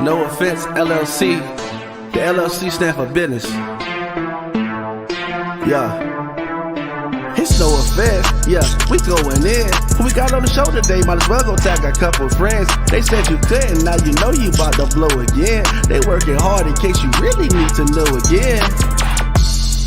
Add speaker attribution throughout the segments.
Speaker 1: No offense, LLC. The LLC stand for business. Yeah. It's no offense, yeah, we going in. Who we got on the show today? Might as well go tag a couple friends. They said you couldn't, now you know you about to blow again. They working hard in case you really need to know again.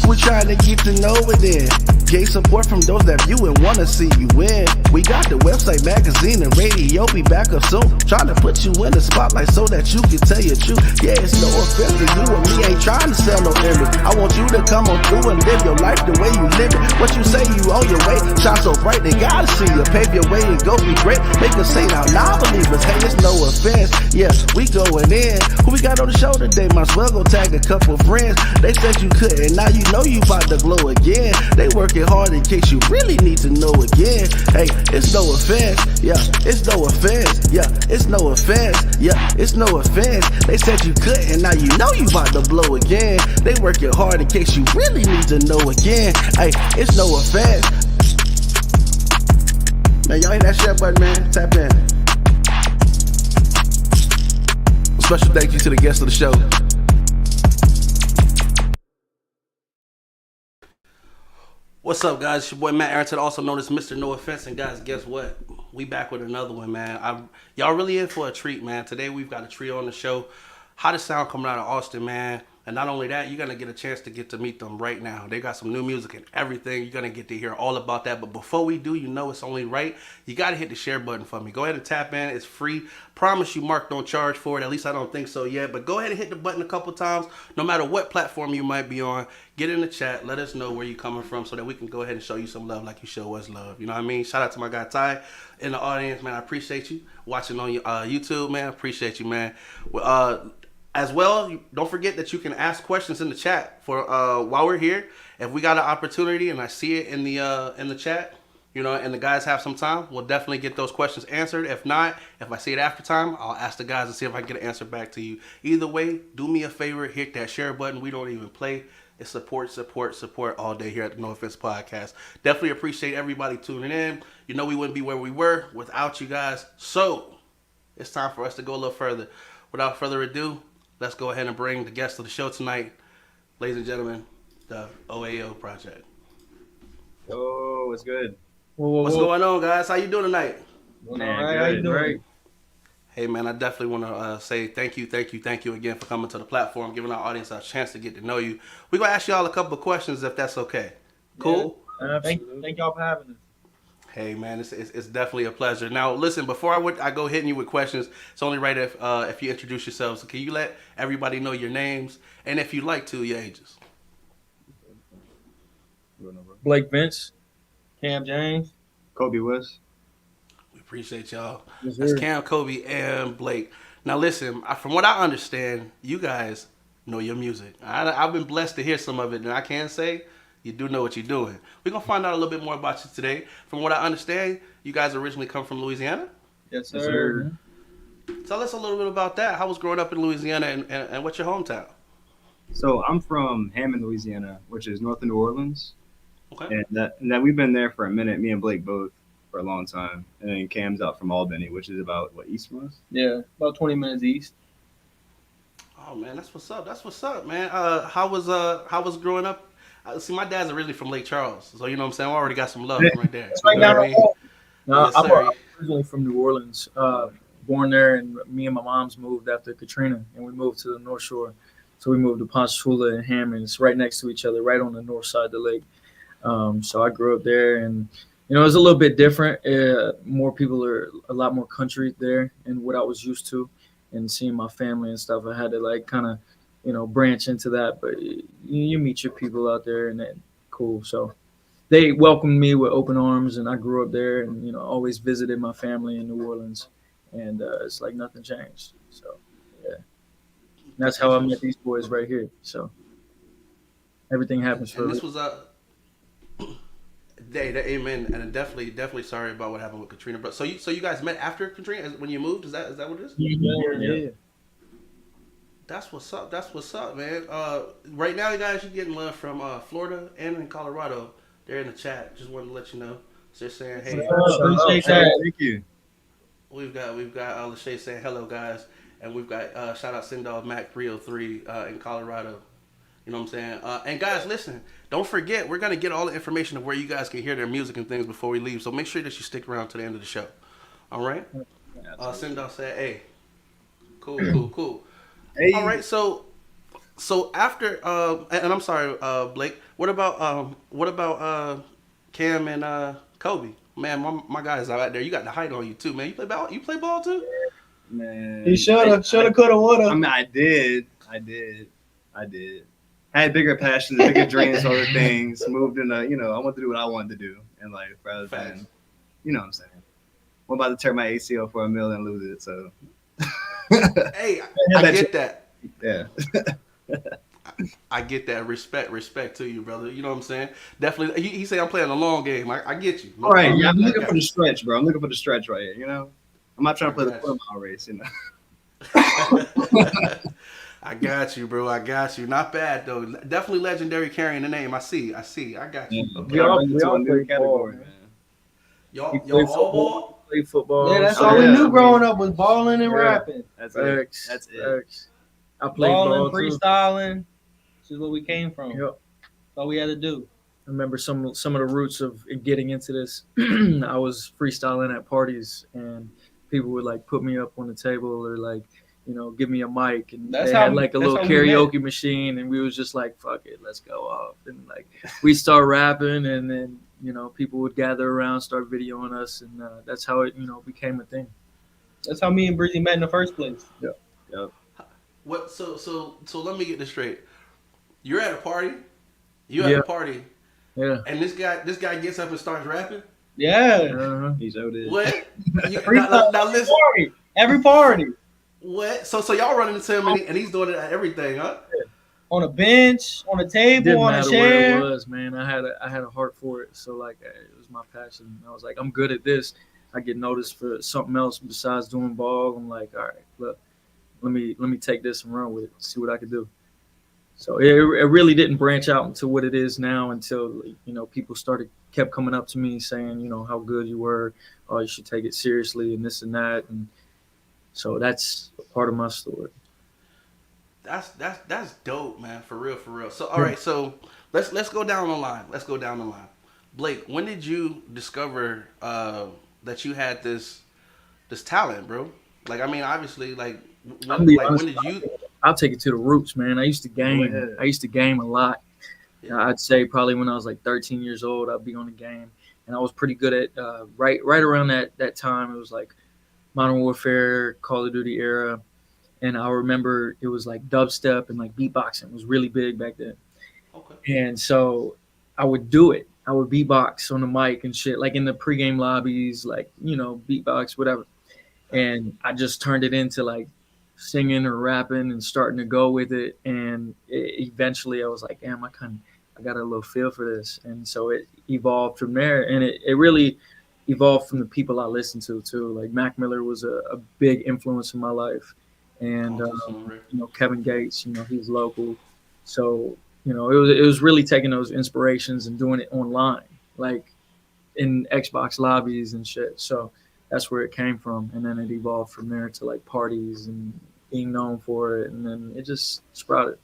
Speaker 1: We're trying to get to know it in. Gain support from those that view and wanna see you win. We got the website, magazine, and radio. Be back up soon. Trying to put you in the spotlight so that you can tell your truth. Yeah, it's no offense to you and me. Ain't trying to sell no image. I want you to come on through and live your life the way you live it. What you say you on your way? Shine so bright they gotta see you. Pave your way and go be great. Make us say now, non-believers. Hey, it's no offense. Yeah, we going in. Who we got on the show today? Might as well go tag a couple friends. They said you couldn't. Now you know you about to glow again. They working hard in case you really need to know again. Hey, it's no offense. Yeah, it's no offense. Yeah, it's no offense. Yeah, it's no offense. They said you couldn't. Now you know you about to blow again. They working hard in case you really need to know again. Hey, it's no offense. Man, y'all hit that share button, man. Tap in. Special thank you to the guests of the show. What's up, guys? It's your boy Matt Arrington, also known as Mr. No Offense. And guys, guess what? We back with another one, man. Y'all really in for a treat, man. Today we've got a trio on the show. Hottest sound coming out of Austin, man. And not only that, you're going to get a chance to get to meet them right now. They got some new music and everything. You're going to get to hear all about that. But before we do, you know it's only right. You got to hit the share button for me. Go ahead and tap in. It's free. Promise you Mark don't charge for it. At least I don't think so yet. But go ahead and hit the button a couple times. No matter what platform you might be on, get in the chat. Let us know where you're coming from so that we can go ahead and show you some love like you show us love. You know what I mean? Shout out to my guy Ty in the audience, man. I appreciate you. Watching on YouTube, man. I appreciate you, man. As well, don't forget that you can ask questions in the chat for while we're here. If we got an opportunity and I see it in the chat, you know, and the guys have some time, we'll definitely get those questions answered. If not, if I see it after time, I'll ask the guys and see if I can get an answer back to you. Either way, do me a favor, hit that share button. We don't even play. It's support all day here at the No Offense Podcast. Definitely appreciate everybody tuning in. You know we wouldn't be where we were without you guys. So it's time for us to go a little further. Without further ado, let's go ahead and bring the guest of the show tonight, ladies and gentlemen, the Theoaoproject.
Speaker 2: Oh, what's good?
Speaker 1: What's going on, guys? How you doing tonight?
Speaker 2: Man, all right, how you doing? Great.
Speaker 1: Hey, man, I definitely want to say thank you again for coming to the platform, giving our audience a chance to get to know you. We're going to ask y'all a couple of questions if that's okay. Cool?
Speaker 2: Yeah, thank y'all for having us.
Speaker 1: Hey, man, it's definitely a pleasure. Now, listen, before I go hitting you with questions, it's only right if you introduce yourselves. So can you let everybody know your names, and if you'd like to, your ages?
Speaker 3: Blake Vince, Kam James,
Speaker 2: Kobe West.
Speaker 1: We appreciate y'all.
Speaker 3: Yes,
Speaker 1: That's
Speaker 3: sir.
Speaker 1: Kam, Kobe, and Blake. Now, listen, from what I understand, you guys know your music. I've been blessed to hear some of it, and I can say you do know what you're doing. We're going to find out a little bit more about you today. From what I understand, you guys originally come from Louisiana?
Speaker 3: Yes, sir.
Speaker 2: Yes, sir.
Speaker 1: Tell us a little bit about that. How was growing up in Louisiana, and what's your hometown?
Speaker 2: So I'm from Hammond, Louisiana, which is north of New Orleans.
Speaker 1: Okay.
Speaker 2: And that we've been there for a minute, me and Blake both, for a long time. And then Cam's out from Albany, which is about, east from us?
Speaker 3: Yeah, about 20 minutes east.
Speaker 1: Oh, man, that's what's up, man. How was growing up? See, my dad's originally from Lake Charles, so you know what I'm saying? I already got some love right there.
Speaker 3: It's right
Speaker 1: You know
Speaker 3: down
Speaker 1: what I
Speaker 3: the
Speaker 1: mean?
Speaker 3: road. No,
Speaker 1: Yes,
Speaker 3: I'm
Speaker 1: sir.
Speaker 3: originally from New Orleans. Born there, and me and my mom's moved after Katrina, and we moved to the North Shore. So we moved to Ponchatoula and Hammond. It's right next to each other, right on the north side of the lake. So I grew up there, and you know, it's a little bit different. More people are a lot more country there, and what I was used to, and seeing my family and stuff. I had to kind of, branch into that. But you meet your people out there, and that's cool. So they welcomed me with open arms, and I grew up there, and always visited my family in New Orleans, and it's like nothing changed. So yeah, and that's how I met these boys right here. So everything happens for
Speaker 1: And
Speaker 3: a
Speaker 1: this
Speaker 3: reason.
Speaker 1: was amen. And definitely sorry about what happened with Katrina. But so you guys met after Katrina when you moved? Is that what it is?
Speaker 3: Yeah.
Speaker 1: That's what's up, man. Right now, you guys, you're getting love from Florida and in Colorado. They're in the chat. Just wanted to let you know. Just saying, hey.
Speaker 3: Appreciate that.
Speaker 2: Thank you.
Speaker 1: We've got Lachey saying hello, guys, and we've got shout out Sindal Mac 303 in Colorado. You know what I'm saying? And guys, listen, don't forget we're gonna get all the information of where you guys can hear their music and things before we leave. So make sure that you stick around to the end of the show. All right? Sindal said, "Hey, cool, cool, cool."
Speaker 2: Hey.
Speaker 1: All right, so after and I'm sorry, Blake. What about Cam and Kobe? Man, my guys out there. You got the height on you too, man. You play ball? You play ball too?
Speaker 2: Man,
Speaker 4: He shoulda, coulda, woulda.
Speaker 2: I mean, I did. Had bigger passions, bigger dreams, other things. Moved in I wanted to do what I wanted to do in life rather than, you know what I'm saying. I'm about to tear my ACL for $1 million and lose it. So,
Speaker 1: hey, I get that.
Speaker 2: Yeah.
Speaker 1: I get that. Respect to you, brother. You know what I'm saying? Definitely. He say I'm playing a long game. I get you.
Speaker 2: All right. Yeah, I'm looking for the stretch, bro. I'm looking for the stretch right here. You know, I'm not trying to play the 4-mile race. You know.
Speaker 1: I got you, bro. I got you. Not bad though. Definitely legendary carrying the name. I see. I got you.
Speaker 2: Yeah.
Speaker 1: Okay.
Speaker 3: We all
Speaker 2: a new
Speaker 3: play
Speaker 2: category,
Speaker 3: ball,
Speaker 2: man.
Speaker 1: Y'all all ball?
Speaker 3: Play football.
Speaker 4: Yeah, that's
Speaker 2: Oh,
Speaker 4: all
Speaker 2: yeah,
Speaker 4: we knew
Speaker 2: I
Speaker 4: growing up was balling and
Speaker 2: Yeah.
Speaker 4: rapping.
Speaker 2: That's it.
Speaker 3: Facts.
Speaker 2: That's it.
Speaker 3: Facts. I played
Speaker 4: Balling,
Speaker 3: ball too.
Speaker 4: freestyling. This is where we came from.
Speaker 3: Yep.
Speaker 4: That's all we had to do.
Speaker 3: I remember some of the roots of getting into this. I was freestyling at parties, and people would like put me up on the table or like, give me a mic, and
Speaker 4: That's
Speaker 3: they
Speaker 4: how
Speaker 3: had
Speaker 4: we-
Speaker 3: like a
Speaker 4: that's
Speaker 3: little
Speaker 4: how we met.
Speaker 3: karaoke machine, and we was just like, fuck it, let's go off, and like we start rapping, and then people would gather around, start videoing us, and that's how it became a thing.
Speaker 4: That's how me and Breezy met in the first place.
Speaker 1: What? So let me get this straight. You're at a party. You at
Speaker 3: Yeah.
Speaker 1: a party,
Speaker 3: Yeah.
Speaker 1: and this guy gets up and starts rapping.
Speaker 4: Yeah.
Speaker 3: Uh-huh.
Speaker 2: He showed it.
Speaker 1: What? You,
Speaker 4: Freestyle
Speaker 1: now listen.
Speaker 4: party. Every party.
Speaker 1: What? So y'all running into him and he's doing it at everything, huh?
Speaker 4: On a bench, on a table,
Speaker 3: Didn't
Speaker 4: on a
Speaker 3: matter where it
Speaker 4: chair.
Speaker 3: was, man. I had a heart for it, so like it was my passion. I was like, I'm good at this. I get noticed for something else besides doing ball. I'm like, all right, look, let me take this and run with it, see what I can do. So it really didn't branch out into what it is now until people kept coming up to me saying how good you were, oh you should take it seriously and this and that, and so that's part of my story.
Speaker 1: That's dope, man. For real. So all right, so let's go down the line. Blake, when did you discover that you had this talent, bro? Like, I mean, obviously, like, when did you?
Speaker 3: I'll take it to the roots, man. I used to game.
Speaker 2: Go ahead.
Speaker 3: I used to game a lot.
Speaker 1: Yeah.
Speaker 3: I'd say probably when I was like 13 years old, I'd be on the game, and I was pretty good at right around that time. It was like Modern Warfare, Call of Duty era, and I remember it was like dubstep and like beatboxing was really big back then.
Speaker 1: Okay.
Speaker 3: And so I would do it. I would beatbox on the mic and shit, like in the pregame lobbies, like beatbox, whatever. And I just turned it into like singing or rapping and starting to go with it, and eventually I was like, damn, I got a little feel for this, and so it evolved from there, and it really evolved from the people I listened to too. Like Mac Miller was a big influence in my life, and Kevin Gates, he's local, so it was really taking those inspirations and doing it online, like in Xbox lobbies and shit. So that's where it came from, and then it evolved from there to like parties and being known for it, and then it just sprouted.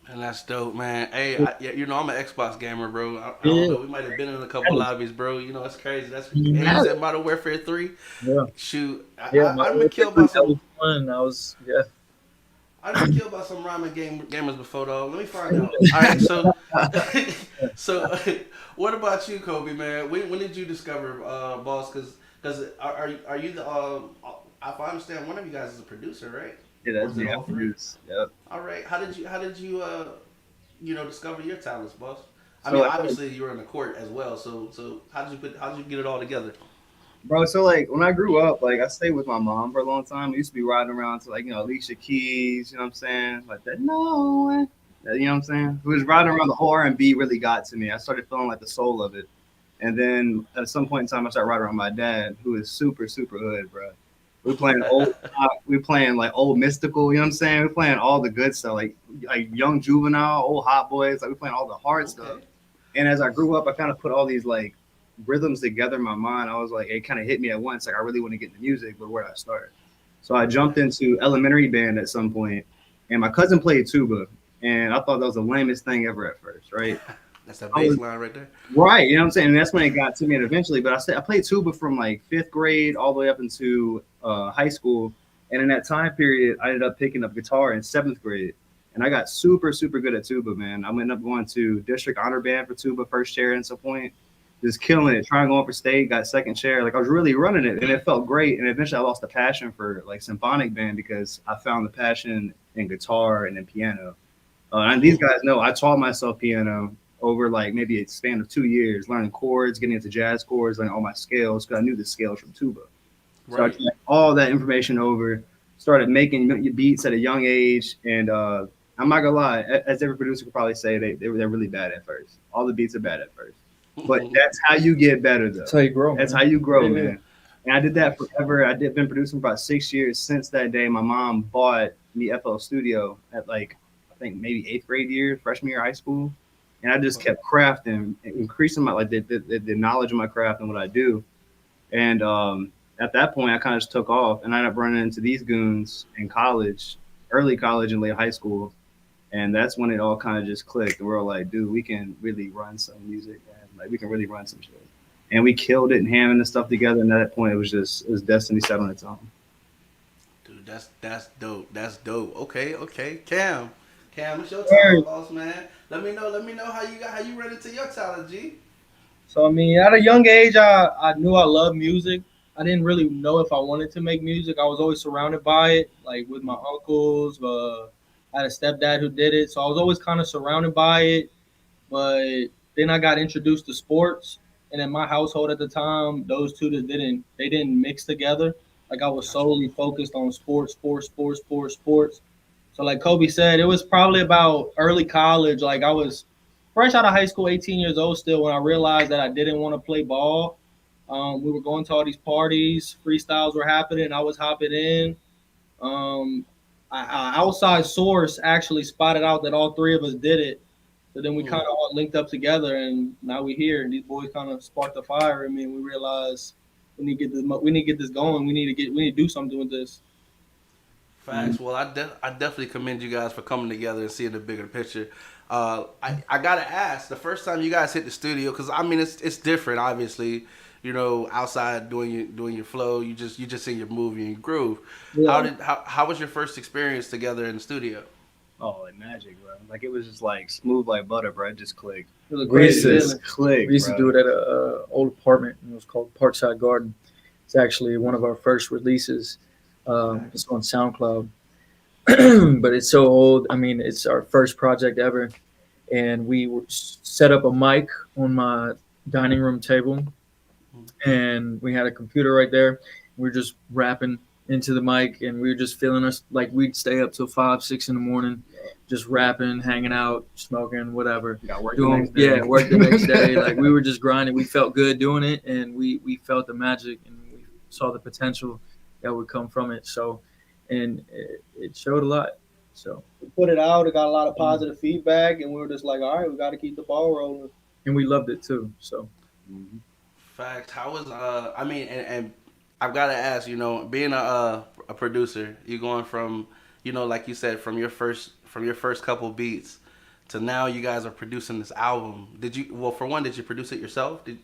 Speaker 1: And that's dope, man. Hey, I'm an Xbox gamer, bro. I don't know. We might have been in a couple lobbies, bro. It's crazy. That's hey, you said Modern Warfare 3.
Speaker 3: Yeah.
Speaker 1: Shoot, I've
Speaker 3: Modern
Speaker 1: been killed by some.
Speaker 3: Fun.
Speaker 1: I've been killed by some ramen gamers before, though. Let me find out. All right, so what about you, Kobe, man? When did you discover Boss? Because are you the if I understand, one of you guys is a producer, right?
Speaker 2: Yeah, that's
Speaker 1: Or is it
Speaker 2: me. I
Speaker 1: all three?
Speaker 2: produce. Yep.
Speaker 1: All right. How did you discover your talents, boss? I
Speaker 2: So,
Speaker 1: mean,
Speaker 2: like,
Speaker 1: obviously you were in the court as well. So how did you get it all together?
Speaker 2: Bro, so like when I grew up, like I stayed with my mom for a long time. I used to be riding around to like, Alicia Keys, you know what I'm saying? Like that, no way. You know what I'm saying? It was riding around, the whole R&B really got to me. I started feeling like the soul of it. And then at some point in time, I started riding around my dad, who is super, super hood, bro. We playing old, we playing like old mystical, you know what I'm saying? We playing all the good stuff, like Young Juvenile, old Hot Boys, like we playing all the hard stuff. And as I grew up, I kind of put all these like rhythms together in my mind. I was like, it kind of hit me at once. Like, I really want to get into music, but where do I start? So I jumped into elementary band at some point, and my cousin played tuba, and I thought that was the lamest thing ever at first, right?
Speaker 1: That's that
Speaker 2: I was
Speaker 1: bass line right there.
Speaker 2: right, you know what I'm saying? And that's when it got to me eventually. But I played tuba from like fifth grade all the way up into high school, and in that time period, I ended up picking up guitar in seventh grade, and I got super super good at tuba, man. I ended up going to district honor band for tuba, first chair at some point, just killing it, trying to go up for state, got second chair. Like I was really running it, and it felt great. And eventually, I lost the passion for like symphonic band because I found the passion in guitar and in piano. And these guys know I taught myself piano over like maybe a span of 2 years, learning chords, getting into jazz chords, learning all my scales because I knew the scales from tuba. So I
Speaker 1: Right.
Speaker 2: took all that information over, started making beats at a young age, and I'm not gonna lie, as every producer could probably say, they're really bad at first. All the beats are bad at first, but that's how you get better, though.
Speaker 3: That's how you grow.
Speaker 2: That's
Speaker 3: man.
Speaker 2: how you grow,
Speaker 3: Yeah.
Speaker 2: man. And I did that forever. Been producing for about 6 years. Since that day, my mom bought me FL Studio at like I think maybe eighth grade year, freshman year of high school, and I just kept crafting, increasing my like the knowledge of my craft and what I do. And at that point, I kind of just took off, and I ended up running into these goons in college, early college and late high school, and that's when it all kind of just clicked. And we were like, dude, we can really run some music, man. Like we can really run some shit. And we killed it and hamming the stuff together. And at that point, it was destiny set on its own.
Speaker 1: Dude, that's dope. That's dope. Okay, okay. Cam, it's your time,
Speaker 4: Word.
Speaker 1: boss man. Let me know how you run into your talent, G.
Speaker 4: So I mean, at a young age, I knew I loved music. I didn't really know if I wanted to make music. I was always surrounded by it, like with my uncles. I had a stepdad who did it, so I was always kind of surrounded by it. But then I got introduced to sports, and in my household at the time, those two that didn't mix together. Like I was
Speaker 1: Gotcha.
Speaker 4: solely focused on sports. So like Kobe said, it was probably about early college. Like I was fresh out of high school, 18 years old still, when I realized that I didn't want to play ball. We were going to all these parties, freestyles were happening, I was hopping in. Um, outside source actually spotted out that all three of us did it. So then we
Speaker 1: Mm.
Speaker 4: kind of all linked up together, and now we're here. And these boys kind of sparked the fire in me, and we realized we need to get this. We need to get this going. We need to do something with this.
Speaker 1: Facts. Well, I definitely commend you guys for coming together and seeing the bigger picture. I gotta ask, the first time you guys hit the studio, because I mean it's different, obviously. You know, outside doing your flow, you just in your movie and your groove.
Speaker 4: Yeah.
Speaker 1: How was your first experience together in the studio?
Speaker 2: Oh, like magic, bro. Like it was just like smooth like butter, bro. It just clicked.
Speaker 4: It was a
Speaker 3: We
Speaker 4: crazy
Speaker 3: used to-
Speaker 4: feeling.
Speaker 2: Click.
Speaker 3: We used to
Speaker 2: bro.
Speaker 3: do it at a old apartment. And it was called Parkside Garden. It's actually one of our first releases. It's on SoundCloud, but it's so old. I mean, it's our first project ever, and set up a mic on my dining room table, and we had a computer right there. We were just rapping into the mic, and we were just feeling us like we'd stay up till 5, 6 in the morning, just rapping, hanging out, smoking, whatever.
Speaker 2: Got work the
Speaker 3: Doing
Speaker 2: next day.
Speaker 3: work the next day. Like we were just grinding. We felt good doing it, and we felt the magic, and we saw the potential that would come from it. So, and it showed a lot. So,
Speaker 4: We put it out. It got a lot of positive feedback, and we were just like, all right, we got to keep the ball rolling.
Speaker 3: and we loved it too. So,
Speaker 2: Mhm.
Speaker 1: Facts. How was I mean, and I've got to ask, you know, being a producer, you going from, you know, like you said, from your first couple beats to now you guys are producing this album. Did you, well, for one, did you produce it yourself? Did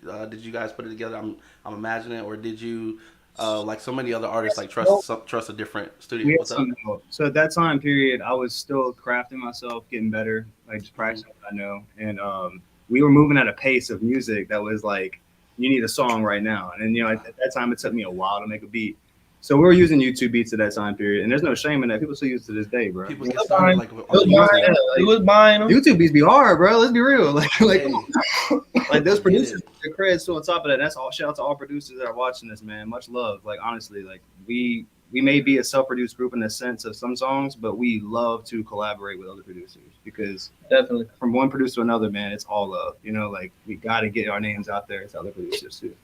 Speaker 1: you guys put it together? I'm imagining, or did you like so many other artists like trust a different studio?
Speaker 2: We had
Speaker 1: What's up?
Speaker 2: some help. So at that time period, I was still crafting myself, getting better, like just practicing what I know. And we were moving at a pace of music that was like, you need a song right now. And you know, at that time, it took me a while to make a beat. So we were using YouTube beats at that time period, and there's no shame in that. People still use it to this day, bro.
Speaker 1: People
Speaker 2: You
Speaker 1: get
Speaker 2: know,
Speaker 1: started like
Speaker 4: It
Speaker 1: on
Speaker 4: was
Speaker 1: the
Speaker 4: buying
Speaker 1: music.
Speaker 4: them. It was buying them.
Speaker 2: YouTube beats be hard, bro. Let's be real. Like
Speaker 1: Hey,
Speaker 2: those
Speaker 1: get
Speaker 2: producers,
Speaker 1: it.
Speaker 2: the credits still on top of that. That's all. Shout out to all producers that are watching this, man. Much love. Like honestly, like we may be a self-produced group in the sense of some songs, but we love to collaborate with other producers because
Speaker 4: Definitely.
Speaker 2: from one producer to another, man, it's all love. You know, like we got to get our names out there to other producers too.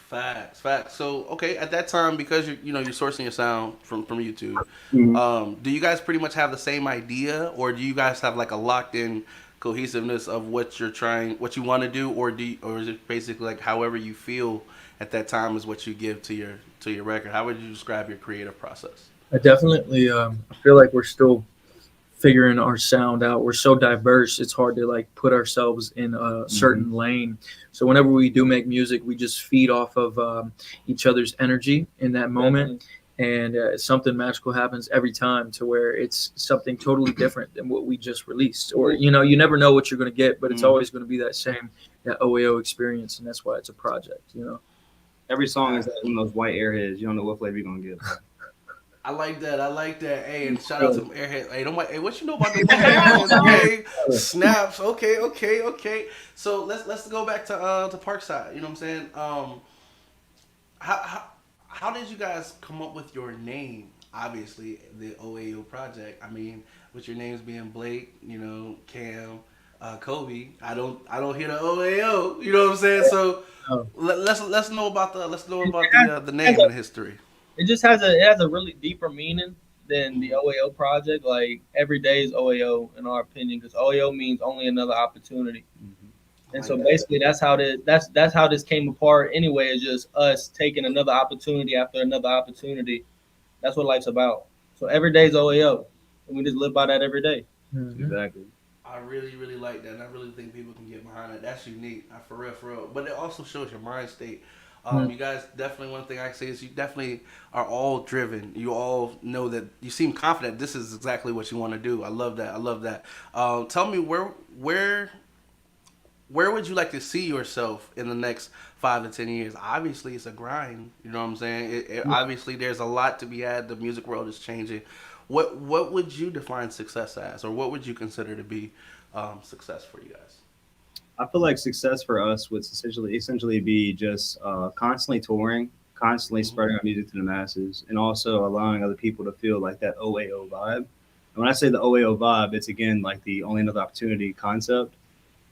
Speaker 1: Facts. So okay, at that time, because you're sourcing your sound from YouTube,
Speaker 2: Mhm.
Speaker 1: do you guys pretty much have the same idea, or do you guys have like a locked in cohesiveness of what you're trying, what you want to do, or or is it basically like however you feel at that time is what you give to your record? How would you describe your creative process?
Speaker 3: I definitely I feel like we're still figuring our sound out. We're so diverse, it's hard to like put ourselves in a certain lane. So whenever we do make music, we just feed off of each other's energy in that moment. And something magical happens every time to where it's something totally different than what we just released. Or, you know, you never know what you're going to get, but it's always going to be that same, that OAO experience. And that's why it's a project, you know?
Speaker 2: Every song is like one of those white airheads. You don't know what flavor you're gonna get.
Speaker 1: I like that. I like that. Hey, and shout out to Airhead. Hey, don't hey, what you know about the Airheads? Hey, snaps. Okay. So let's go back to Parkside. You know what I'm saying? How did you guys come up with your name? Obviously, the OAO project. I mean, with your names being Blake, you know, Kam, Kobe. I don't hear the OAO. You know what I'm saying? So let's know about the name and the history.
Speaker 4: It just has a really deeper meaning than the OAO project. Like every day is OAO in our opinion, because OAO means only another opportunity. And so basically that's how this came apart anyway, is just us taking another opportunity after another opportunity. That's what life's about. So every day is OAO. And we just live by that every day.
Speaker 2: Exactly.
Speaker 1: I really, really like that, and I really think people can get behind it. That's unique, for real. But it also shows your mind state. You guys definitely, one thing I can say is you definitely are all driven. You all know that you seem confident. This is exactly what you want to do. I love that. Tell me where would you like to see yourself in the next 5 to 10 years? Obviously, it's a grind. You know what I'm saying? Obviously, there's a lot to be had. The music world is changing. What would you define success as, or what would you consider to be success for you guys?
Speaker 2: I feel like success for us would essentially be just constantly touring, constantly spreading our music to the masses, and also allowing other people to feel like that OAO vibe. And when I say the OAO vibe, it's again like the only another opportunity concept,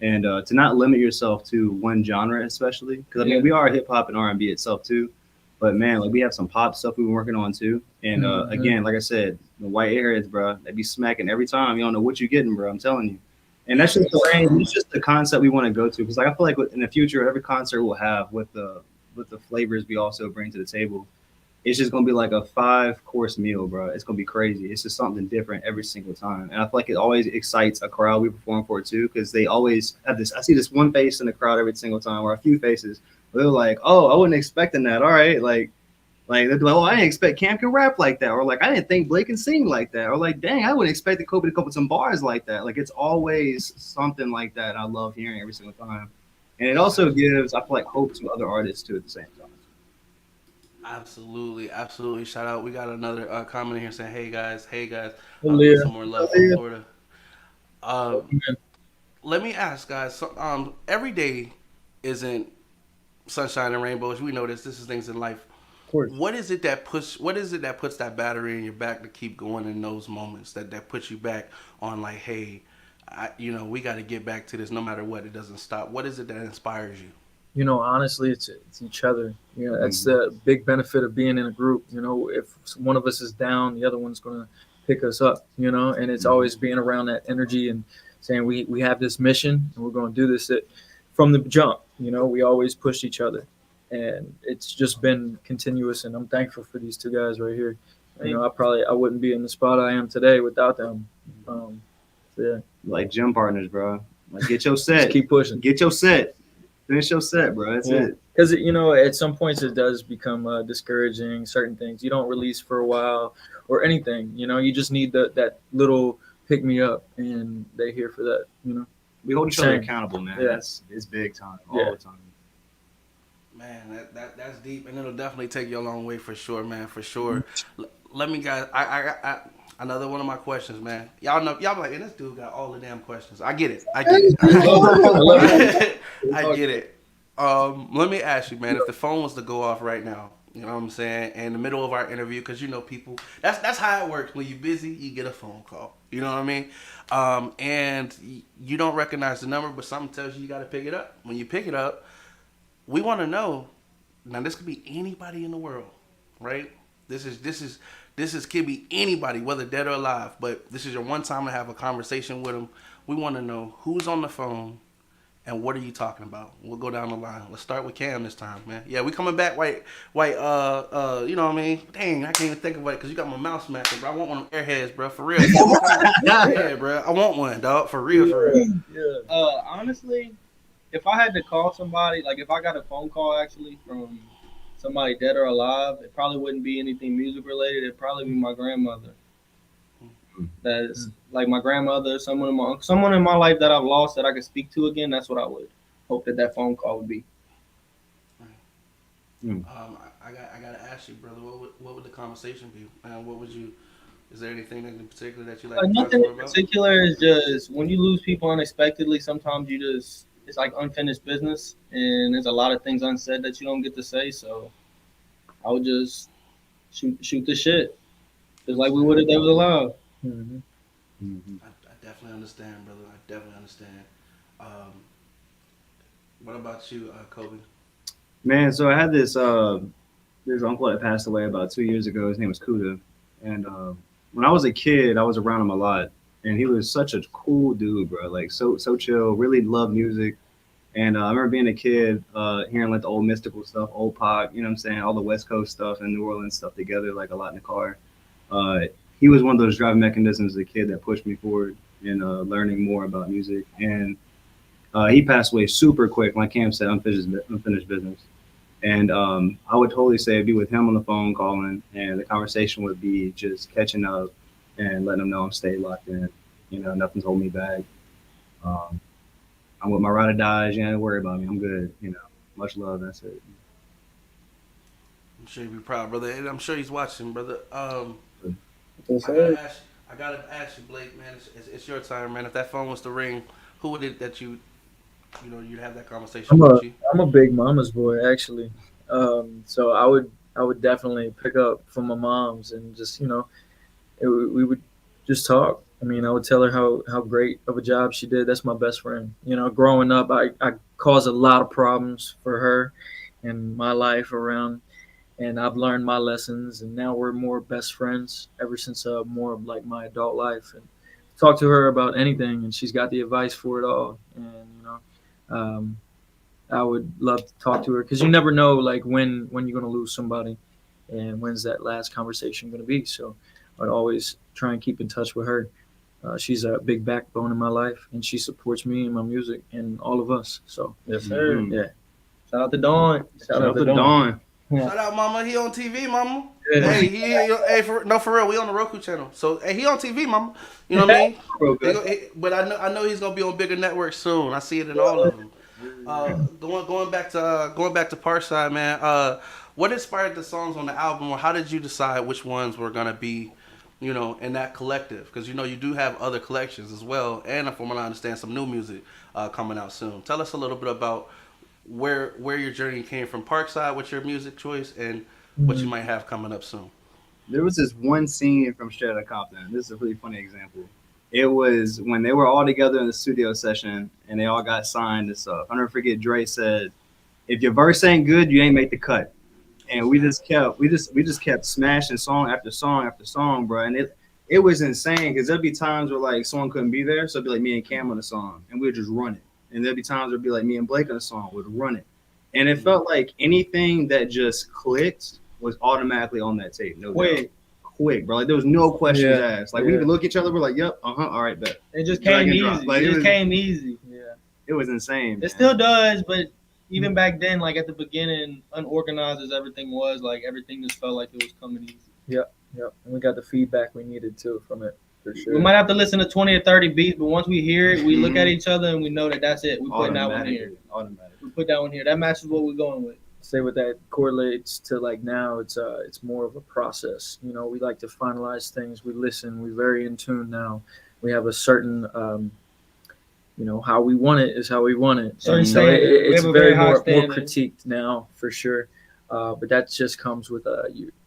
Speaker 2: and to not limit yourself to one genre, especially because I mean we are hip hop and R&B itself too, but man, like we have some pop stuff we've been working on too. And again, like I said, the white airheads, bro, they be smacking every time. You don't know what you're getting, bro. I'm telling you. And that's just the range. It's just the concept we want to go to. Because like I feel like in the future, every concert we'll have with the flavors we also bring to the table, it's just gonna be like a 5-course meal, bro. It's gonna be crazy. It's just something different every single time. And I feel like it always excites a crowd we perform for too, because they always have this. I see this one face in the crowd every single time, or a few faces. Where they're like, "Oh, I wasn't expecting that. All right, like they'd be like, oh, I didn't expect Kam can rap like that. Or like, I didn't think Blake can sing like that. Or like, dang, I wouldn't expect Kobe to come with some bars like that. Like, it's always something like that. And I love hearing every single time. And it also gives, I feel like, hope to other artists too at the same time.
Speaker 1: Absolutely. Shout out. We got another comment here saying, hey guys.
Speaker 3: Leah.
Speaker 1: Some more love from Florida. Let me ask, guys. So, every day isn't sunshine and rainbows. We know this. This is things in life. What is it that puts that battery in your back to keep going in those moments that puts you back on like, hey, we got to get back to this no matter what. It doesn't stop. What is it that inspires you?
Speaker 3: You know, honestly, it's each other. You know, that's the big benefit of being in a group. You know, if one of us is down, the other one's going to pick us up, you know, and it's always being around that energy and saying we have this mission and we're going to do this from the jump. You know, we always push each other. And it's just been continuous, and I'm thankful for these two guys right here. You know, I wouldn't be in the spot I am today without them. So yeah,
Speaker 2: like gym partners, bro. Like get your set,
Speaker 3: just keep pushing.
Speaker 2: Get your set, finish your set, bro. That's it.
Speaker 3: Because you know, at some points it does become discouraging. Certain things you don't release for a while or anything. You know, you just need that little pick me up, and they're here for that. You know,
Speaker 2: we hold each other accountable, man. Yeah. It's big time all the time.
Speaker 1: Man, that's deep, and it'll definitely take you a long way for sure, man. For sure. Let me, guys. I another one of my questions, man. Y'all be like, hey, this dude got all the damn questions. I get it. I get it. Let me ask you, man. If the phone was to go off right now, you know what I'm saying, in the middle of our interview, because you know people, that's how it works. When you're busy, you get a phone call. You know what I mean? And you don't recognize the number, but something tells you got to pick it up. When you pick it up, we want to know. Now, this could be anybody in the world, right? This could be anybody, whether dead or alive. But this is your one time to have a conversation with them. we want to know who's on the phone and what are you talking about. We'll go down the line. Let's start with Cam this time, man. Yeah, we coming back white, you know what I mean? Dang, I can't even think of it because you got my mouth smacking, bro. I want one of them airheads, bro, for real. Yeah, bro, I want one, dog, for real, for real.
Speaker 3: Yeah.
Speaker 4: Honestly, if I had to call somebody, like if I got a phone call actually from somebody dead or alive, it probably wouldn't be anything music related. It'd probably be my grandmother. That's like my grandmother, someone in my life that I've lost that I could speak to again. That's what I would hope that phone call would be.
Speaker 1: I gotta ask you, brother. What would the conversation be? What would you? Is there anything in particular that you like to talk
Speaker 4: Nothing
Speaker 1: to her
Speaker 4: in
Speaker 1: about?
Speaker 4: particular. Is just when you lose people unexpectedly, sometimes it's like unfinished business, and there's a lot of things unsaid that you don't get to say. So I would just shoot the shit, just like we would if they was alive.
Speaker 1: I definitely understand, brother. I definitely understand. What about you, Kobe?
Speaker 2: Man, so I had this uncle that passed away about 2 years ago. His name was Kuda, and when I was a kid, I was around him a lot, and he was such a cool dude, bro. Like so chill. Really loved music, and I remember being a kid, hearing like the old mystical stuff, old pop. You know what I'm saying? All the West Coast stuff and New Orleans stuff together, like a lot in the car. He was one of those driving mechanisms as a kid that pushed me forward in learning more about music, and he passed away super quick. Like Cam said, unfinished business. And I would totally say I'd be with him on the phone calling, and the conversation would be just catching up and letting him know I'm stayed locked in. You know, nothing's holding me back. I'm with my ride or dies. You ain't worry about me. I'm good. You know, much love. That's it.
Speaker 1: I'm sure you'd be proud, brother. And I'm sure he's watching, brother.
Speaker 3: Yes,
Speaker 1: I
Speaker 3: sir.
Speaker 1: gotta ask you, Blake, man. It's your time, man. If that phone was to ring, who would it that you'd have that conversation with you?
Speaker 3: I'm a big mama's boy actually. So I would definitely pick up from my mom's and just we would just talk. I mean, I would tell her how great of a job she did. That's my best friend. You know, growing up, I caused a lot of problems for her and my life around, and I've learned my lessons, and now we're more best friends ever since more of like my adult life. And talk to her about anything, and she's got the advice for it all. And um, I would love to talk to her because you never know like when you're gonna lose somebody, and when's that last conversation gonna be. So I'd always try and keep in touch with her. She's a big backbone in my life, and she supports me and my music and all of us. So
Speaker 4: Yes, sir.
Speaker 3: yeah,
Speaker 4: Shout out to Dawn.
Speaker 2: Shout out to Dawn.
Speaker 1: Shout out, mama. He on TV, mama.
Speaker 3: Yeah.
Speaker 1: Hey, for real. We on the Roku channel. So, hey, he on TV, mama. You know what I mean? But I know he's gonna be on bigger networks soon. I see it in all of them. Going back to Parkside, man. What inspired the songs on the album, or how did you decide which ones were gonna be, in that collective? Because you do have other collections as well, and from what I understand, some new music coming out soon. Tell us a little bit about where your journey came from Parkside with your music choice and what you might have coming up soon.
Speaker 2: There was this one scene from Straight Outta Compton. This is a really funny example. It was when they were all together in the studio session and they all got signed and stuff. I'll never forget Dre said, "If your verse ain't good, you ain't make the cut." And we just kept smashing song after song after song, bro. And it was insane because there'd be times where like someone couldn't be there, so it'd be like me and Cam on the song, and we'd just run it. And there'd be times where it'd be like me and Blake on the song, would run it. And it felt like anything that just clicked was automatically on that tape. No doubt. Quick, bro. Like there was no questions asked. Like we could look at each other, we're like, "Yep, all right, bet."
Speaker 4: It just came easy.
Speaker 2: Like,
Speaker 4: it came easy.
Speaker 3: yeah.
Speaker 2: It was insane.
Speaker 4: It still does, but even back then, like at the beginning, unorganized as everything was, like everything just felt like it was coming easy.
Speaker 3: Yep. And we got the feedback we needed too from it, for sure.
Speaker 4: We might have to listen to 20 or 30 beats, but once we hear it, we look at each other and we know that that's it. We put that one here. We put that one here. That matches what we're going with.
Speaker 3: Say what that correlates to like now, it's more of a process. We like to finalize things. We listen. We're very in tune now. We have a certain how we want it is how we want it. And so it's very more critiqued now, for sure. But that just comes with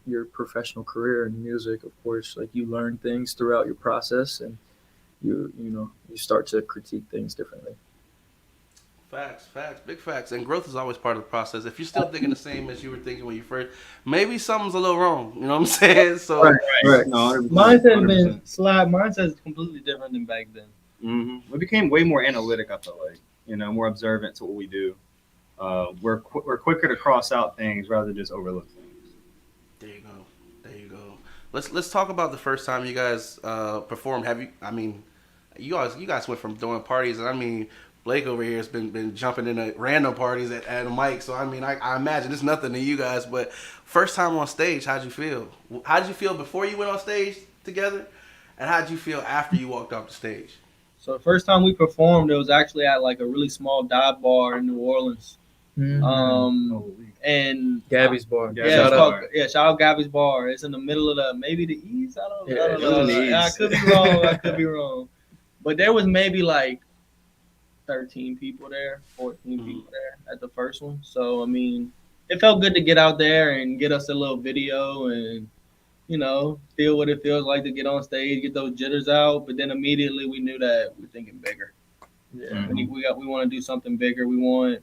Speaker 3: your professional career in music, of course. Like you learn things throughout your process, and you start to critique things differently.
Speaker 1: Facts, big facts. And growth is always part of the process. If you're still thinking the same as you were thinking when you first, maybe something's a little wrong. You know what I'm saying? So
Speaker 2: right. No,
Speaker 4: Mindset has been completely different than back then.
Speaker 2: We became way more analytic. I feel like, more observant to what we do. We're quicker to cross out things rather than just overlook things.
Speaker 1: There you go. There you go. Let's talk about the first time you guys performed. You guys went from doing parties, and I mean, Blake over here has been jumping into random parties at a mic. So I mean, I imagine it's nothing to you guys. But first time on stage, how'd you feel? How did you feel before you went on stage together, and how'd you feel after you walked off the stage?
Speaker 4: So the first time we performed, it was actually at like a really small dive bar in New Orleans. And
Speaker 3: Gabby's Bar.
Speaker 4: Yeah, shout out Gabby's Bar. It's in the middle of maybe the East. I don't know. I could be wrong. But there was maybe like 13 people there, 14 people there at the first one. So I mean, it felt good to get out there and get us a little video and feel what it feels like to get on stage, get those jitters out. But then immediately we knew that we're thinking bigger. Yeah, we want to do something bigger. We want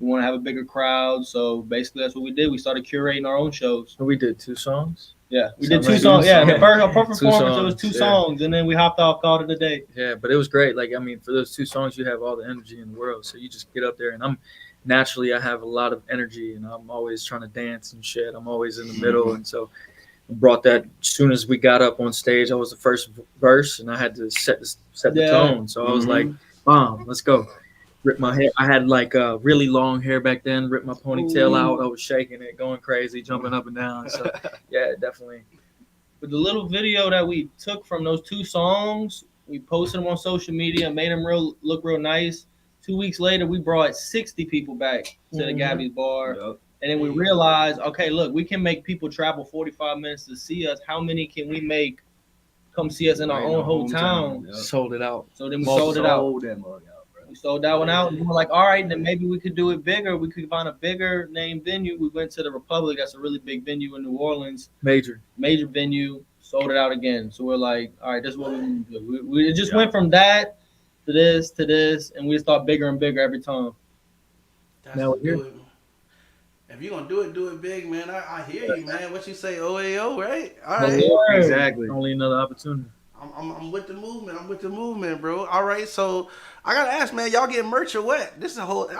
Speaker 4: to have a bigger crowd. So basically, that's what we did. We started curating our own shows.
Speaker 3: We did 2 songs.
Speaker 4: Yeah, we did 2 songs. Yeah, the first performance it was 2 songs, and then we hopped off, called it a day.
Speaker 3: Yeah, but it was great. Like, I mean, for those 2 songs, you have all the energy in the world. So you just get up there, and I have a lot of energy, and I'm always trying to dance and shit. I'm always in the middle, and so I brought that. As soon as we got up on stage, I was the first verse, and I had to set the tone. So I was like, "Bomb, let's go." Ripped my hair. I had like really long hair back then. Ripped my ponytail out. I was shaking it, going crazy, jumping up and down. So yeah, definitely.
Speaker 4: But the little video that we took from those 2 songs, we posted them on social media, made them look real nice. 2 weeks later, we brought 60 people back to the Gabby's Bar. Yep. And then we realized, okay, look, we can make people travel 45 minutes to see us. How many can we make come see us in our own hometown?
Speaker 3: Yep. Sold it out.
Speaker 4: So then we sold it out. We sold that one out, and we were like, all right, then maybe we could do it bigger. We could find a bigger name venue. We went to the Republic. That's a really big venue in New Orleans.
Speaker 3: Major
Speaker 4: venue. Sold it out again. So we're like, all right, this is what we want to do. We just went from that to this, and we just thought bigger and bigger every time.
Speaker 1: Now we're here. If you're going to do it big, man, I hear you, man. What you say, OAO, right? All right.
Speaker 2: Exactly.
Speaker 3: Only another opportunity.
Speaker 1: I'm with the movement, bro. All right, so I gotta ask, man, y'all getting merch or what? I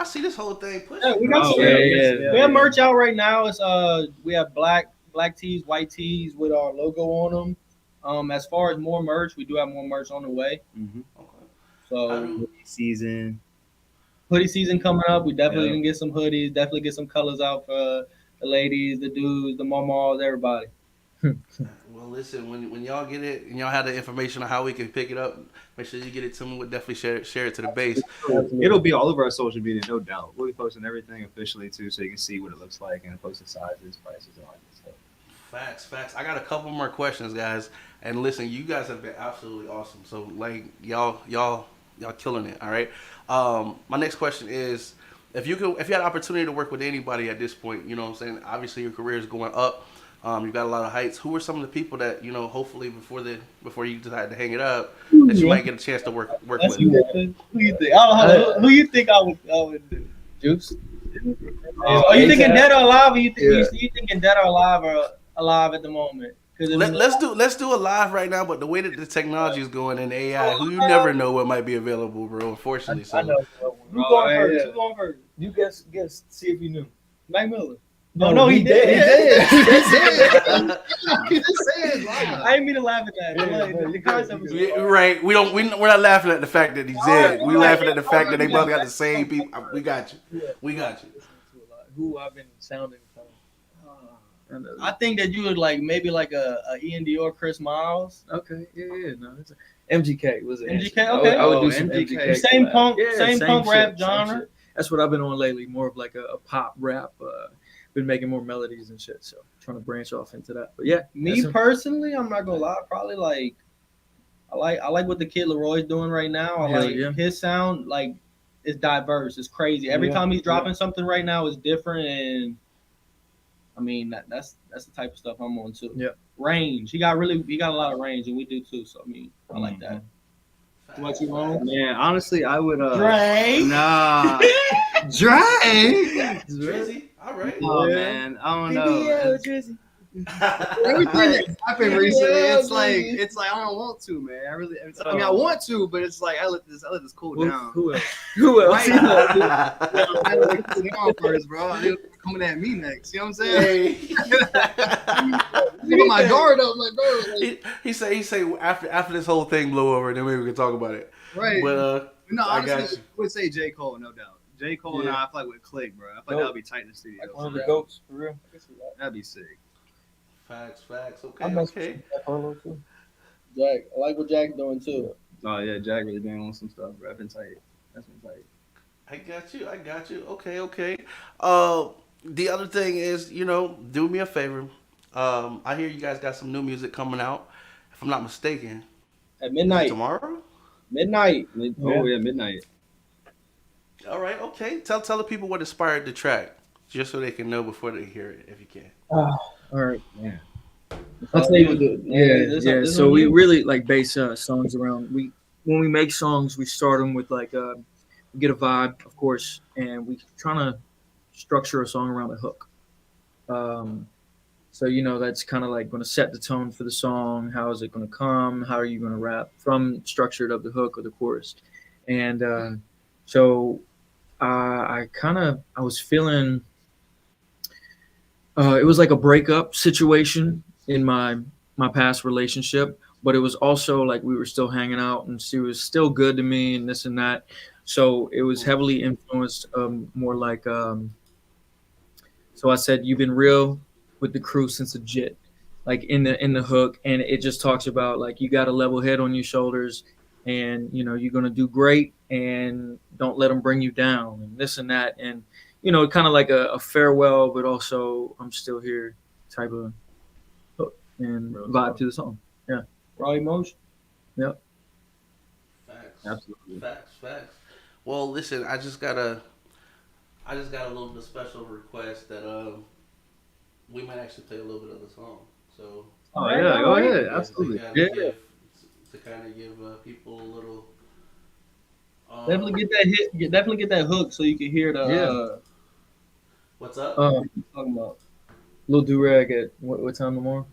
Speaker 1: see this whole thing pushing.
Speaker 4: Yeah, we got we have merch out right now. It's we have black tees, white tees with our logo on them. As far as more merch, we do have more merch on the way.
Speaker 2: Mm-hmm.
Speaker 1: Okay.
Speaker 2: So
Speaker 1: hoodie
Speaker 2: season
Speaker 1: coming
Speaker 4: up. We definitely can get some hoodies. Definitely get some colors out for the ladies, the dudes, the mamas, everybody.
Speaker 1: Well, listen, when y'all get it and y'all have the information on how we can pick it up, make sure you get it to me. We'll definitely share it to the base.
Speaker 2: It'll be all over our social media, no doubt. We'll be posting everything officially too, so you can see what it looks like and post the sizes, prices, and all that stuff.
Speaker 1: Facts. I got a couple more questions, guys. And listen, you guys have been absolutely awesome. So like y'all killing it. All right. My next question is, if you had an opportunity to work with anybody at this point, you know what I'm saying? Obviously your career is going up. You've got a lot of heights. Who are some of the people that, hopefully before you decide to hang it up, that you might get a chance to work with?
Speaker 4: Who you think? Who you think I would do? Juice? Are you thinking dead or alive? Or you thinking dead or alive at the moment?
Speaker 1: Let's do a live right now. But the way that the technology is going in AI, you never know what might be available, bro. Unfortunately, so.
Speaker 4: I know. Who's going first? You guess. See if you knew. Mac Miller. No, he did. He did. I didn't mean to laugh at that. The concept was
Speaker 1: right. We're not laughing at the fact that he did. We're laughing at the fact that they both got the same people. We got you.
Speaker 3: Who I've been sounding from.
Speaker 4: I think that you would maybe a E&D or Chris Miles.
Speaker 3: Okay, yeah. No, it's MGK was it?
Speaker 4: MGK, okay.
Speaker 3: I would do some MGK.
Speaker 4: Same punk rap genre.
Speaker 3: That's what I've been on lately. More of like a pop rap. Been making more melodies and shit, so trying to branch off into that. But yeah,
Speaker 4: me personally, I'm not gonna lie. Probably I like what the Kid Leroy's doing right now. His sound. It's diverse. It's crazy. Every time he's dropping something right now, it's different. And I mean that's the type of stuff I'm on too.
Speaker 3: Yeah,
Speaker 4: range. He got a lot of range, and we do too. So I mean, I like that. What you want?
Speaker 2: Man, honestly, I would.
Speaker 4: Drake.
Speaker 2: Nah. Drake.
Speaker 1: Drizzy. All right.
Speaker 2: Oh man, I don't know. Everything that's happened recently,
Speaker 4: Yeah,
Speaker 2: it's like I don't want to, man. I mean, I want to, but it's like I let this cool down.
Speaker 3: Who else? Who else?
Speaker 2: Right. I let it cool down first, bro. They coming at me next. You know what I'm saying?
Speaker 1: Hey.
Speaker 2: Put my guard up, like bro. Like,
Speaker 1: he say after this whole thing blow over, then maybe we can talk about it.
Speaker 2: right.
Speaker 1: But
Speaker 2: No,
Speaker 1: I
Speaker 2: honestly,
Speaker 1: got you.
Speaker 2: I would say J. Cole, no doubt. J. Cole and
Speaker 3: Yeah.
Speaker 2: I feel like would click, bro. I feel like that would be tight in the studio.
Speaker 3: Like one of the goats for real.
Speaker 2: That'd be sick.
Speaker 1: Facts. Okay,
Speaker 3: I mess
Speaker 1: okay.
Speaker 3: with Jack Harlow too.
Speaker 4: Jack, I like what Jack's doing too.
Speaker 2: Oh yeah, Jack really been on some stuff, bro. That's been tight.
Speaker 1: I got you. Okay. The other thing is, do me a favor. I hear you guys got some new music coming out. If I'm not mistaken,
Speaker 4: At
Speaker 1: is it
Speaker 4: midnight.
Speaker 1: tomorrow?
Speaker 4: Midnight.
Speaker 2: Oh yeah, midnight.
Speaker 1: All right, okay. Tell the people what inspired the track, just so they can know before they hear it, if you can.
Speaker 3: All right.
Speaker 2: Yeah.
Speaker 3: I'll tell you what
Speaker 4: This
Speaker 3: So
Speaker 4: on
Speaker 3: we
Speaker 4: you.
Speaker 3: really like base songs around. When we make songs, we start them with like we get a vibe, of course, and we trying to structure a song around a hook. So that's kind of like going to set the tone for the song. How is it going to come? How are you going to rap from structured of the hook or the chorus? And so I was feeling it was like a breakup situation in my past relationship, but it was also like we were still hanging out and she was still good to me and this and that. So it was heavily influenced more like so I said you've been real with the crew since legit, like in the hook, and it just talks about like you got a level head on your shoulders, and you're gonna do great, and don't let them bring you down, and this and that, and kind of like a farewell, but also I'm still here type of hook and vibe to the song. Yeah.
Speaker 4: Raw emotion.
Speaker 3: Yep.
Speaker 1: Facts.
Speaker 2: Absolutely.
Speaker 1: Facts. Well, listen, I just got a little bit special request that we might actually play a little bit of the song. So
Speaker 2: Oh yeah, go ahead.
Speaker 1: to
Speaker 2: Absolutely.
Speaker 1: kind of give people a little.
Speaker 4: Definitely get that hit. Definitely get that hook so you can hear the.
Speaker 3: Yeah.
Speaker 1: What's up?
Speaker 4: Talking about.
Speaker 3: Little do rag at what time tomorrow?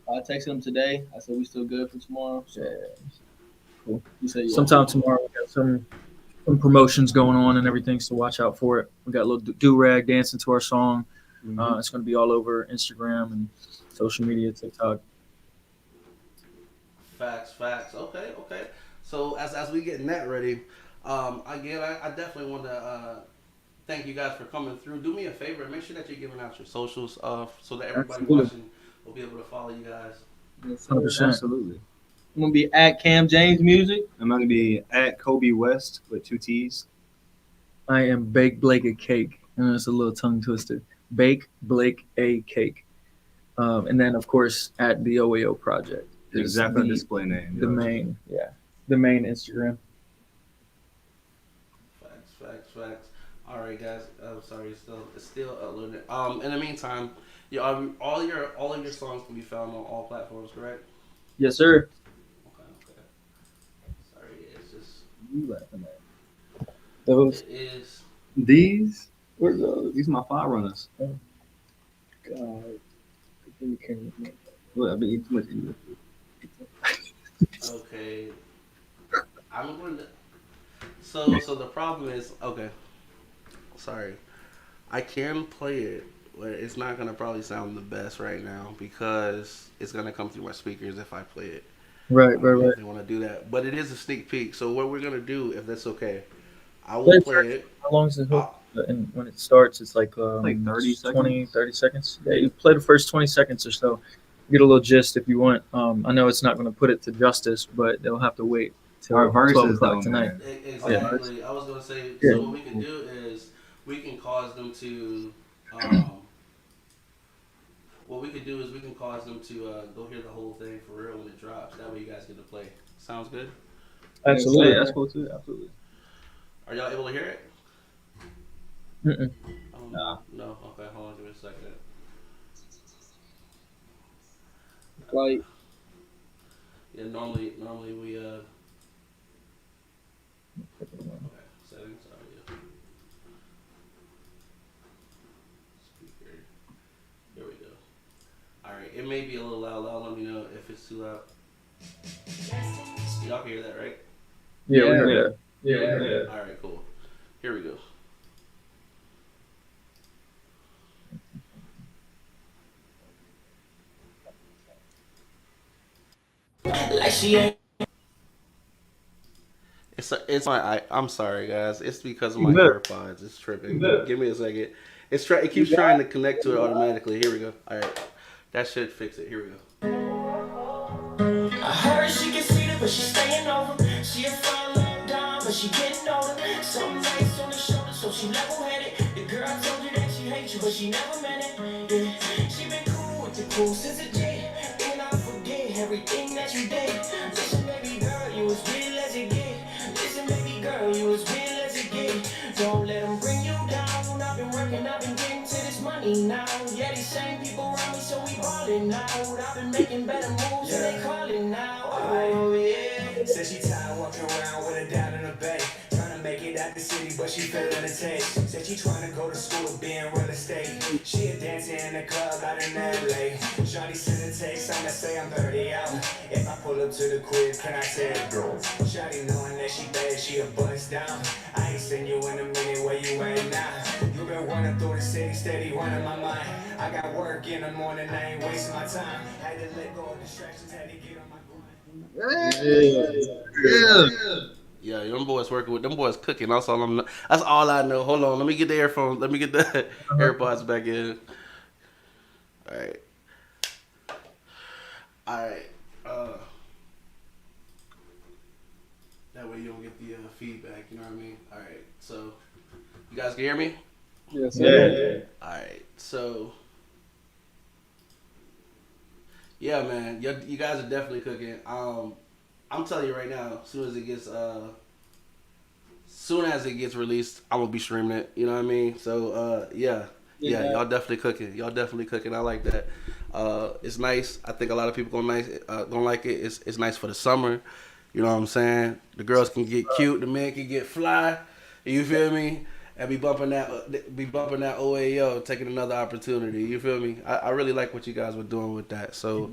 Speaker 4: I texted him today. I said we still good for tomorrow. So
Speaker 3: Cool.
Speaker 4: he said yeah.
Speaker 3: Sometime tomorrow we got some promotions going on and everything, so watch out for it. We got a little do rag dancing to our song.
Speaker 2: Mhm.
Speaker 3: It's going to be all over Instagram and social media, TikTok.
Speaker 1: Facts. Okay. So as we getting that ready, again, I definitely want to thank you guys for coming through. Do me a favor, make sure that you're giving out your socials, so that everybody
Speaker 3: Absolutely.
Speaker 1: watching will be able to follow you guys.
Speaker 3: 100%.
Speaker 2: Absolutely.
Speaker 4: I'm gonna be at Kam James Music.
Speaker 2: I'm gonna be at Kobe West with 2 T's.
Speaker 3: I am Bake Blake a Cake. And it's a little tongue twister. Bake Blake a Cake. And then, of course, at the Theoaoproject.
Speaker 2: Exactly
Speaker 3: the
Speaker 2: display name.
Speaker 3: The main Instagram.
Speaker 1: Facts. All right, guys. I'm sorry, it's still uploading. In the meantime, all of your songs can be found on all platforms, correct?
Speaker 3: Yes, sir.
Speaker 1: Okay. Sorry, it's just
Speaker 2: You laughing at?
Speaker 3: Those.
Speaker 1: it is.
Speaker 2: These?
Speaker 3: Where's those?
Speaker 2: These are my 5 runners.
Speaker 3: God. You can
Speaker 2: Look, I've been eating too much English.
Speaker 1: Okay. I'm going to. So the problem is, okay. Sorry, I can play it, but it's not gonna probably sound the best right now because it's gonna come through my speakers if I play it.
Speaker 3: Right.
Speaker 1: I don't know if they want to do that, but it is a sneak peek. So what we're gonna do, if that's okay, I will play it.
Speaker 3: How long is the hook? And when it starts, it's like
Speaker 2: 30
Speaker 3: 30 seconds. Yeah, you play the first 20 seconds or so. Get a little gist if you want. I know it's not going to put it to justice, but they'll have to wait till
Speaker 2: Our
Speaker 3: 12
Speaker 2: verses,
Speaker 3: o'clock
Speaker 2: though,
Speaker 3: tonight.
Speaker 2: man.
Speaker 1: Exactly. I was gonna say.
Speaker 3: Yeah.
Speaker 1: So what we can do is we can cause them to. What we could do is we can cause them to go hear the whole thing for real when it drops. That way you guys get to play. Sounds good.
Speaker 3: Absolutely.
Speaker 2: Yeah, that's cool too. Absolutely.
Speaker 1: Are y'all able to hear it?
Speaker 3: Mm-mm.
Speaker 2: Nah.
Speaker 1: No. Okay. Hold on. Give me a second.
Speaker 4: Like
Speaker 1: Yeah. Normally we Okay. Settings. Audio. Speaker. Here we go. All right.
Speaker 3: Yeah,
Speaker 4: Yeah.
Speaker 3: we did.
Speaker 1: Yeah. All right, cool. Here we go. Like she ain't. It's my. I'm sorry, guys. It's because of my AirPods. It's tripping. Give me a second. It keeps trying to connect to it automatically. Here we go. All right, that should fix it. Here we go. I heard she can see it, but she's staying over. She a fine little dime, but she getting older. Some nice on the shoulder, so she level-headed. The girl told you that she hates you, but she never meant it. Yeah, she been cool with the cool since a day. And I forget everything that you did. Listen, baby girl, you as real as it get. Listen, baby girl, you as real as it get. Don't let them bring you down. I've been working, I've been getting to this money now. Yeah, these same people around me, so we ballin' now. I've been making better moves, and they callin' now. Oh, yeah.
Speaker 5: Said she tired walking around with a dad in the bay. Trying to make it out the city, but she feeling the taste. Said she trying to go to school, be in real estate. She a dancer in the club out in LA. Shawty send a text, I'ma say I'm 30 out. If I pull up to the crib, can I tell girl? Shawty knowing that she bad, she a bust down. I ain't seen you in a minute, where you at now? You been running through the city, steady running my mind. I got work in the morning, I ain't wasting my time. Had to let go of distractions, had to get on my
Speaker 1: Yeah, them boys working with them boys cooking. That's all I know. Hold on, let me get the earphones. Let me get the AirPods back in. All right. All right. That way you don't get the feedback. You know what I mean? All right. So, you guys can hear me?
Speaker 3: Yes,
Speaker 2: Yeah.
Speaker 1: All right. So, yeah, man, you guys are definitely cooking. I'm telling you right now, as soon as it gets released, I'm gonna be streaming it. You know what I mean? So yeah, y'all definitely cooking. Y'all definitely cooking. I like that. It's nice. I think a lot of people gonna like it. It's nice for the summer. You know what I'm saying? The girls can get cute, the men can get fly. You feel me? And be bumping that OAO, taking another opportunity. You feel me? I really like what you guys were doing with that. So,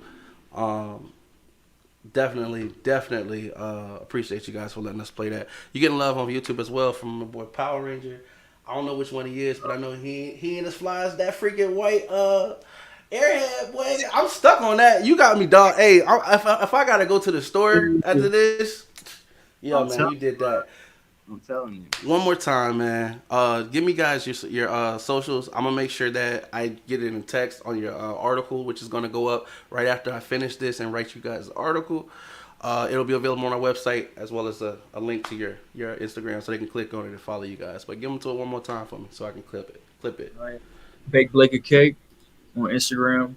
Speaker 1: definitely appreciate you guys for letting us play that. You getting love on YouTube as well from my boy Power Ranger. I don't know which one he is, but I know he and his flies that freaking white airhead boy. I'm stuck on that. You got me, dog. Hey, if I gotta go to the store after this, yeah, man, you did that.
Speaker 2: I'm telling you.
Speaker 1: One more time, man. Give me guys your socials. I'm gonna make sure that I get it in text on your article, which is gonna go up right after I finish this and write you guys the article. It'll be available on our website as well as a link to your Instagram, so they can click on it and follow you guys. But give them to it one more time for me, so I can clip it.
Speaker 3: All right. Bake Blake a Cake on Instagram.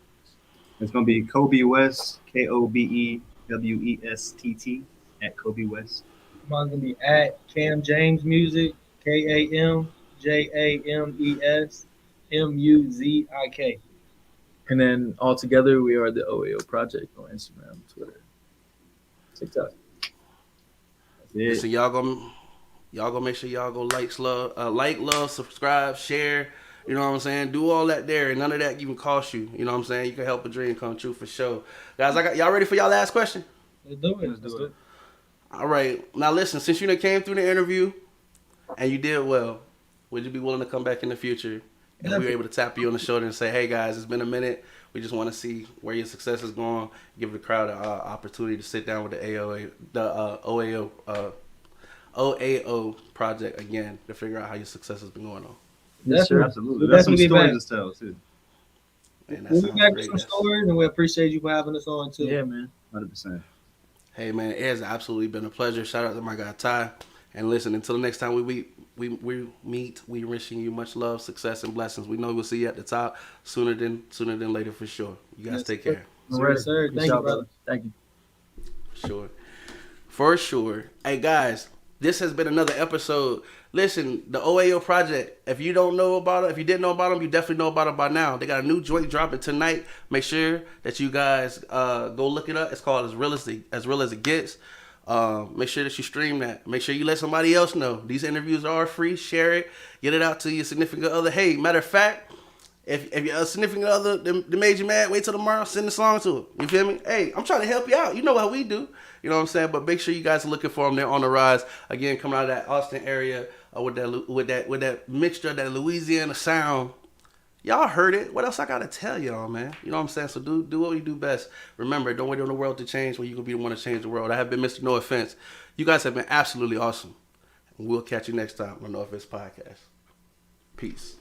Speaker 2: It's gonna be Kobe West, KOBEWESTT at Kobe West.
Speaker 4: Mine's gonna be at Kam James Music, KamJamesMuzik.
Speaker 3: And then all together, we are the OAO Project on Instagram, Twitter, TikTok.
Speaker 2: That's
Speaker 1: So
Speaker 2: it.
Speaker 1: y'all gonna make sure y'all go like, love, subscribe, share. You know what I'm saying? Do all that there, and none of that even cost you. You know what I'm saying? You can help a dream come true for sure, guys. Y'all ready for y'all last question?
Speaker 4: Let's do it. Let's do it.
Speaker 1: All right. Now listen, since you done came through the interview and you did well, would you be willing to come back in the future and we were able to tap you on the shoulder and say, "Hey guys, it's been a minute. We just want to see where your success is going. Give the crowd an opportunity to sit down with the OAO project again to figure out how your success has been going on."
Speaker 3: Yes, sir.
Speaker 2: Absolutely.
Speaker 4: We'll
Speaker 2: That's some
Speaker 4: definitely be
Speaker 2: stories to tell too.
Speaker 1: Man, that
Speaker 4: We'll be
Speaker 1: sounds
Speaker 4: back with
Speaker 1: great.
Speaker 4: some stories, and we appreciate you for having us on too.
Speaker 3: Yeah, man.
Speaker 2: 100%.
Speaker 1: Hey man, it has absolutely been a pleasure. Shout out to my guy Ty. And listen, until the next time we meet, we wishing you much love, success, and blessings. We know we'll see you at the top sooner than later for sure. You guys
Speaker 4: Yes,
Speaker 1: take
Speaker 4: sir.
Speaker 1: care.
Speaker 3: All right.
Speaker 4: Yes, sir.
Speaker 3: Peace
Speaker 4: Thank you,
Speaker 3: out,
Speaker 4: brother.
Speaker 3: Thank you.
Speaker 1: For sure. Hey guys, this has been another episode. Listen, the OAO Project. If you don't know about it, if you didn't know about them, you definitely know about it by now. They got a new joint dropping tonight. Make sure that you guys go look it up. It's called As Real as It Gets. Make sure that you stream that. Make sure you let somebody else know. These interviews are free. Share it. Get it out to your significant other. Hey, matter of fact, If your significant other that made you mad, wait till tomorrow, send the song to him. You feel me? Hey, I'm trying to help you out. You know how we do. You know what I'm saying? But make sure you guys are looking for them. They're on the rise. Again, coming out of that Austin area with that mixture, that Louisiana sound. Y'all heard it. What else I gotta tell y'all, man? You know what I'm saying? So do what you do best. Remember, don't wait on the world to change when you can be the one to change the world. I have been Mr. No Offense. You guys have been absolutely awesome. And we'll catch you next time on No Offense Podcast. Peace.